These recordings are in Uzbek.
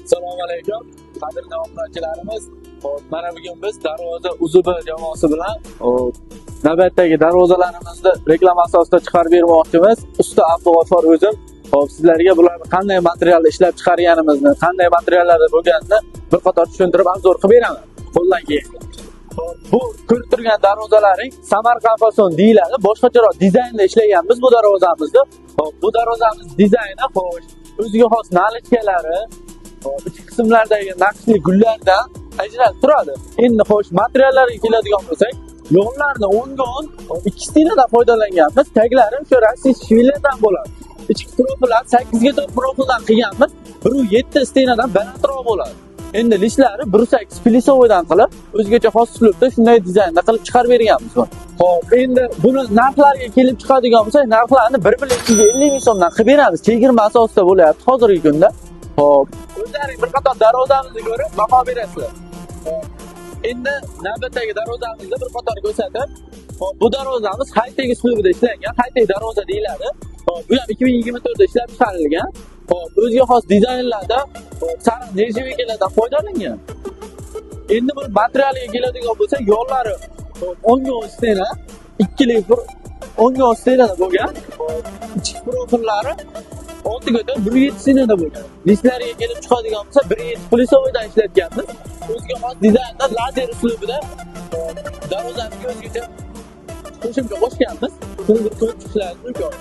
Assalomu alaykum. Qadrli obunachilarimiz, mana bugun biz Darvoza Uzubi jamoasi bilan navbatdagi darvozalarimizni reklama asosida chiqarib bermoqchimiz. Usta Abdug'ofur o'zim sizlarga bularni qanday materialda ishlab chiqarganimizni, qanday materiallarda bo'lganini bir qator tushuntirib obzor qilib beraman. Qo'ldan keyin. Bu ko'rib turgan darvozalaring Samarqand fason deyiladi. Boshqacharoq dizaynda ishlaganmiz bu darvozamizni. Bu darvozamiz dizayni xo'sh, o'ziga xos nalichkalari, ichki qismlardagi naqshli gullardan ajralib turadi. Endi xo'sh, materiallarga keladigan bo'lsak, yo'llarni o'nga-o'n ikki stinadan foydalanganmiz. Taglari o'sha rossiya shvillardan bo'ladi. Ichki profillar 8 ga 4 profildan qilganmiz. 1.7 stinadan balandroq bo'ladi. Endi lishlari 1.8 pilisovoydan qilib, o'zgacha xos uslubda shunday dizaynda qilib chiqarib berganmiz. Xo'p, endi buni narxlarga kelib chiqadigan bo'lsak, narxlarni 1.250 ming so'mdan qilib beramiz. Chegirma asosida bo'lyapti hozirgi kunda. Xo'p, o'zlaring bir qator darvozamizni ko'rib baho berasizlar. Endi navbatdagi darvozamizni bir qator ko'rsatib, bu darvozamiz high-tech uslubida ishlangan, high-tech darvoza deyiladi. Bu ham 2024 da ishlab chiqarilgan. O'ziga xos dizaynlarda sariq nержавейкаlardan foydalangan. Endi bu materialga keladigan bo'lsak, yo'llari 10 stena, 2lik 10 stenada bo'lgan. Ichki profillari 6 ga 1.7 stenada bo'lgan. Listlariga kelib chiqadigan bo'lsa, 1.7 pilisovoydan ishlatganmiz. O'ziga xos dizaynda lazer uslubida darvozamizga o'zgacha qo'shimcha qo'shganmiz. Shuni bir ko'rib chiqishlaringiz mumkin.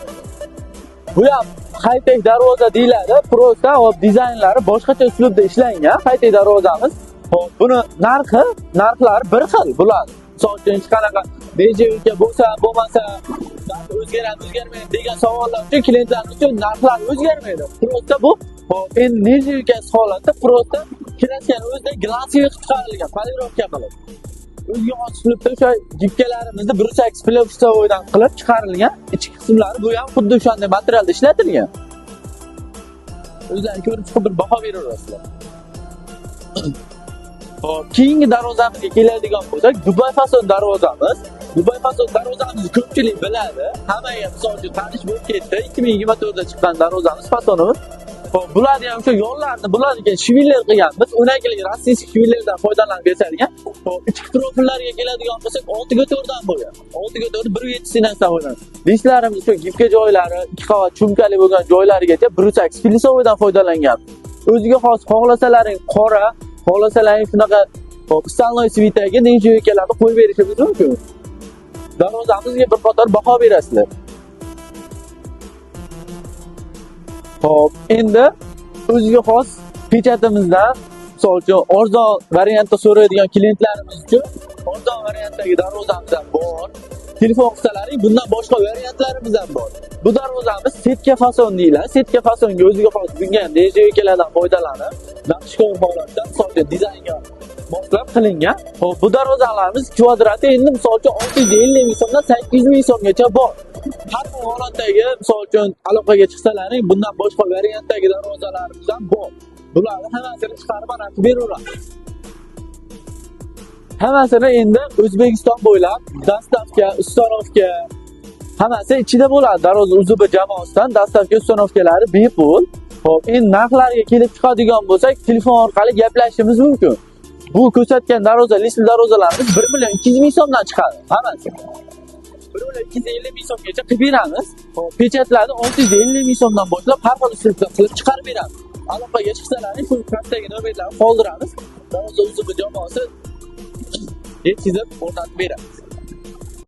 Bu ham high-tech darvoza deyiladi. Prosta va dizaynlari boshqacha uslubda ishlangan high-tech darvozamiz. Xo'p, buni narxlari bir xil bo'ladi. Misol uchun qanaqa nержавейка bo'lsa, bo'lmasa, o'zgarmaydi degan savollar uchun klientlarimiz uchun narxlar o'zgarmaydi. Prosta bu endi nержавейкasiz holatda prosta kraskani o'zida glasiy qilib chiqarilgan, polirovka qilib. O'ziga xos uslubda o'sha gibkalarimizni 1.8 pilisovoydan qilib chiqarilgan. Ichki qismlari bu ham xuddi o'shanday materialda ishlatilgan. O'zlaringiz ko'rib chiqib bir baho beraverasizlar. Hop, keyingi darvozamizga keladigan bo'lsak, Dubai fason darvozamiz. Dubai fason darvozamizni ko'pchilik biladi. Hammaga misol uchun tanish bo'lib ketdi. 2024 da chiqqan darvozamiz fasonimiz. Hop, bularni ham o'sha yo'llarni bularga shviller qilganmiz. 12lik rossiya shvillerdan foydalanib yasalgan. Hop, ichki profillarga keladigan bo'lsak, 6 ga 4 dan bo'lgan. 6 ga 4 1.7 stenasidan bo'lgan. Listlarimiz shu gibka joylari, 2 qavat chumkali bo'lgan joylarigacha 1.8 pilisovoydan foydalangan. O'ziga xos xohlasalaring qora, xohlasalaring shunaqa staloy svitaga nержавейкаlarni qo'yib berishingiz mumkin. Darvozamizga bir qator baho berasizlar. Hop, endi o'ziga xos pechatimizdan, misol uchun arzon variantda so'raydigan klientlarimiz uchun arzon variantdagi darvozamiz ham bor. Telefon qilsalaring bundan boshqa variantlarimiz ham bor. Bu darvozamiz setka fason deyiladi. Setka fasonga o'ziga xos bo'lgan nержавейкаlardan foydalanib, naqshkor holatda, misol uchun dizaynga moslab qilingan. Hop, bu darvozalarimiz kvadrati endi misol uchun 650 ming so'mdan 800 ming so'mgacha bor. Har bir holatdagi, misol uchun aloqaga chiqsalaring, bundan boshqa variantdagi darvozalarimiz ham bor. Bularni hammasini chiqarib mana beraveramiz. Hammasini endi O'zbekiston bo'ylab dastavka, ustanovka hammasi ichida bo'ladi. Darvoza Uzubi jamoasidan dastavka, ustanovkalari bepul. Hop, endi narxlarga kelib chiqadigan bo'lsak, telefon orqali gaplashishimiz mumkin. Bu ko'rsatgan darvoza, listli darvozalarimiz 1.200 ming so'mdan chiqadi. Hammasi. 1.250 ming so'mgacha qilib beramiz. Hop, pechatlarni 650 ming so'mdan boshlab har xil uslubda qilib chiqarib beramiz. Aloqaga chiqsalaring, shu pastdagi nomerlarni qoldiramiz. Darvoza Uzubi jamoasi yetkazib o'rnatib beramiz.